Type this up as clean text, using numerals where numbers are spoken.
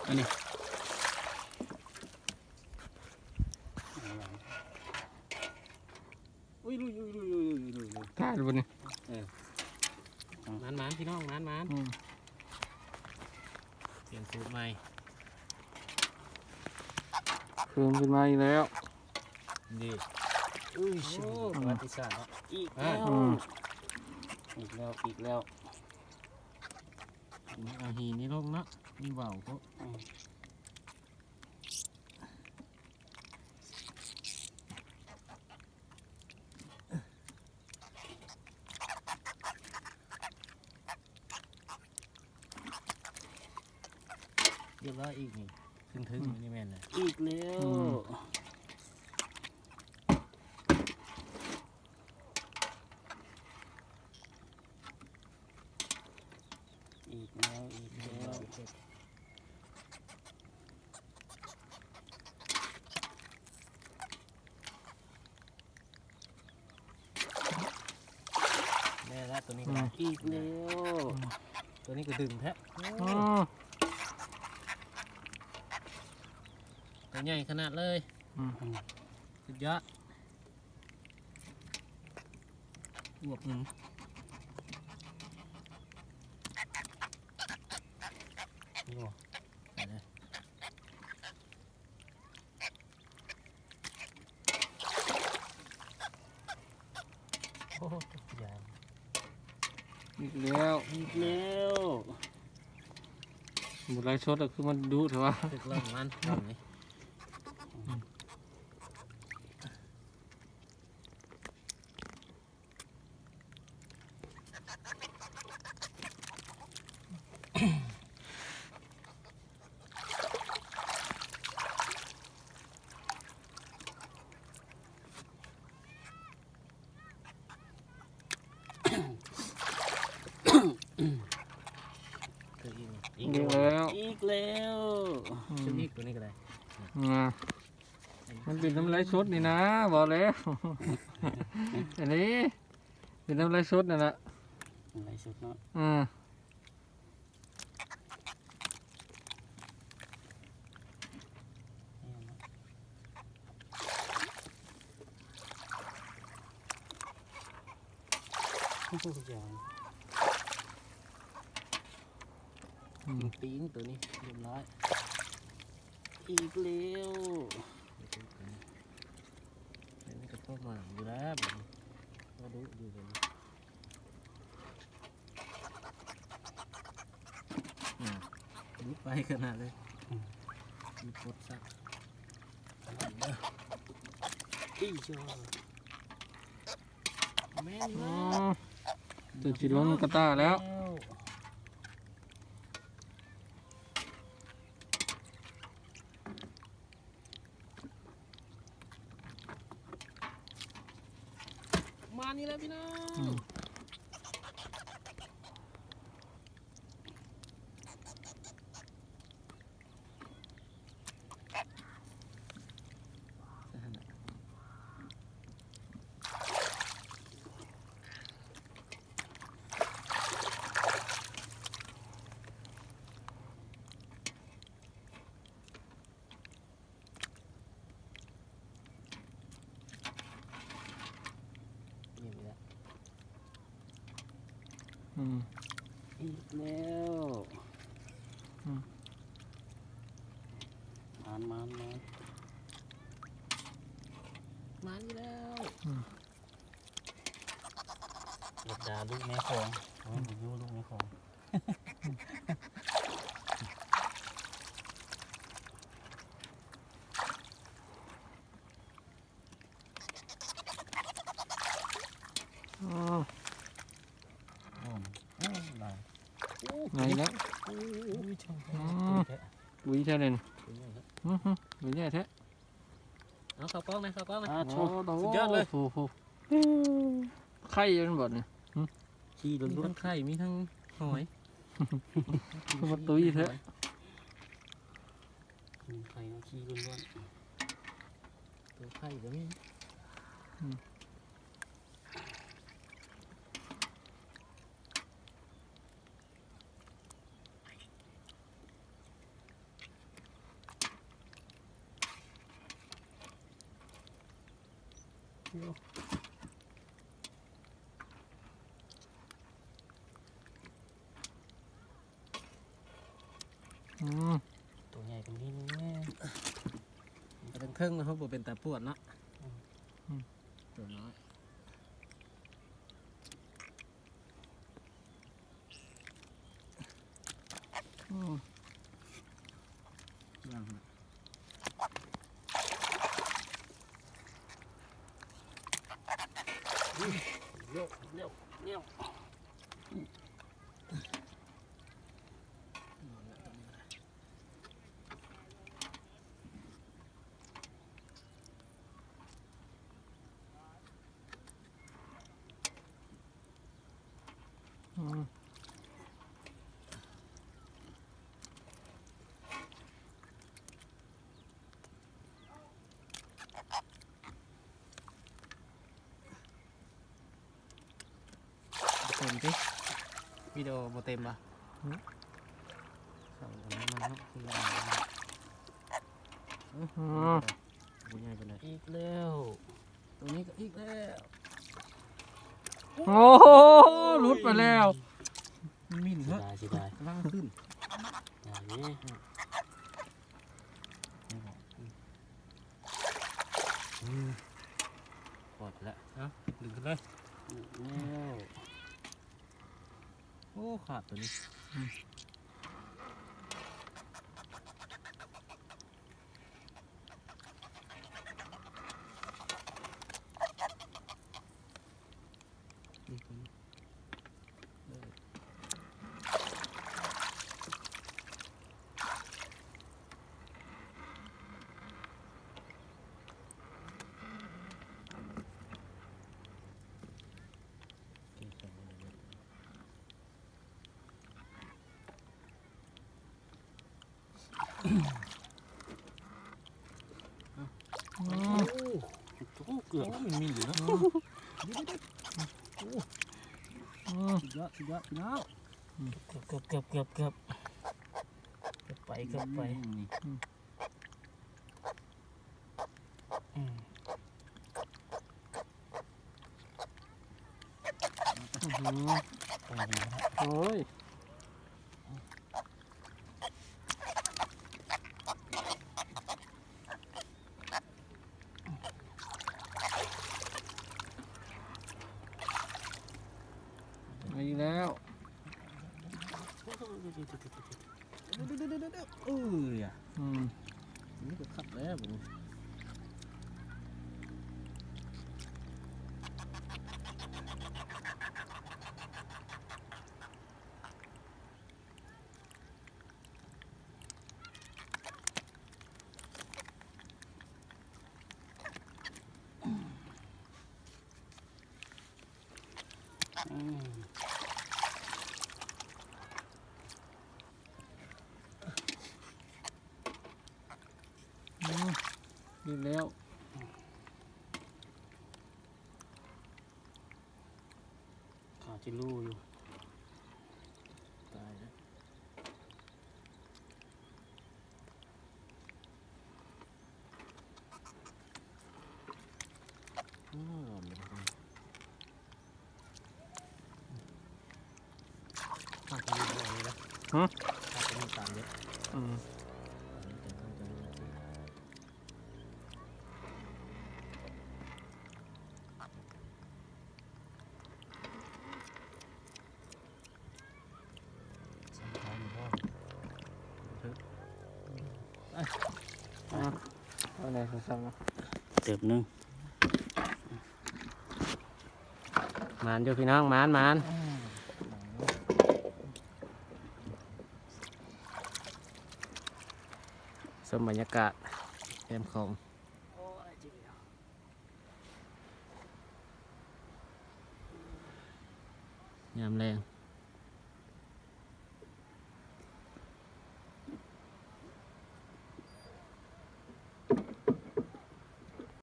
อันนี้อุ้ยลุยกล้าดูนี่ มันพี่น้องมันเปลี่ยนสูตรใหม่ เพิ่มขึ้นมาอีกแล้ว ดี อุ้ย โอ้ประวัติศาสตร์ อีกแล้ว เอาหีนี่ลงเนาะมีเบาก็เรียบร้อยอีกนี่ถึงนี่แม่นเลย อีกแล้วแม่ละตัวนี้ก็ อีกแล้ว ตัวนี้ก็ดึงแท้ตัวใหญ่ขนาดเลยสุดยอดบวกหนึ่งไปเลยโอ้ใหญ่ อีกแล้ว หมดไรชดอะคือมันดูเถอะวะ ตึกเริ่มมันตอนนี้อีกแล้ว ชุดนี้ตัวนี้ก็ได้ มันเป็นน้ำไรชดนี่นะบอกแล้วอันนี้เป็นน้ำไรชดนั่นแหละ อะไรสุดเนาะปีนตัวนี้เรียบร้อย อีกแล้ว อันนี้ก็พวกมาอยู่แล้วแบบนี้ก็ดูอยู่แบบนี้ลุกไปขนาดเลยมีปดสัก อีกจ้าแม่นมาก จะจิล้นกระต้าแล้ว มานี่แล้วพี่น้อง อีกแล้วมันนี่แล้ว หลับดาลูกแม่ของผมอยู่ลูกแม่ของไงแล้ววิ่งแท้เลยวิ่งแท้แท้ เอาข้าวกล้องนะข้าวกล้องนะ โชว์ สุดยอดเลย โอ้โหไข่มันบดเนี่ย ขี้ มี ล้วน ทั้งไข่มีทั้งหอย มันตุ้ยเถอะ ไข่ขี้ล้วน ตัวไข่ก็มี ตัวใหญ่ตรงนี้นี่แม่ กระทั่งเทิงนะครับบ่เป็นตาปวดเนาะตัวน้อยย่างนะ เร็วเร็วเร็วเต็มดิวิดีโอโบเต็มป่ะสั่งอันนั้นมันคือบุญใหญ่ไปเลย อีกแล้ว ตัวนี้ก็อีกแล้ว โอ้โหหลุดไปแล้ว มันมิน เสี เฮ้ ย ย ดายเสียดาย กำลังขึ้น อย่างนี้ปลดแล้ว ดึงขึ้นเลย แล้ว โอ้ขาดตัวนี้โอ้เกือบ มันมีอยู่นะสุดยอดสุดยอดพี่น้อง เกือบไปโอ้ยอีกแล้ว นี่ก็ขัดแล้วผม อีกแล้ว ขาจิลู่อยู่ ตายแล้วข้างตรงนี้เลยนะข้างตรงนี้ตามเยอะ เอาไหนสั่ง เติบหนึง มานอยู่พี่น้องมานสมบรรยากาศแอมของยามแรง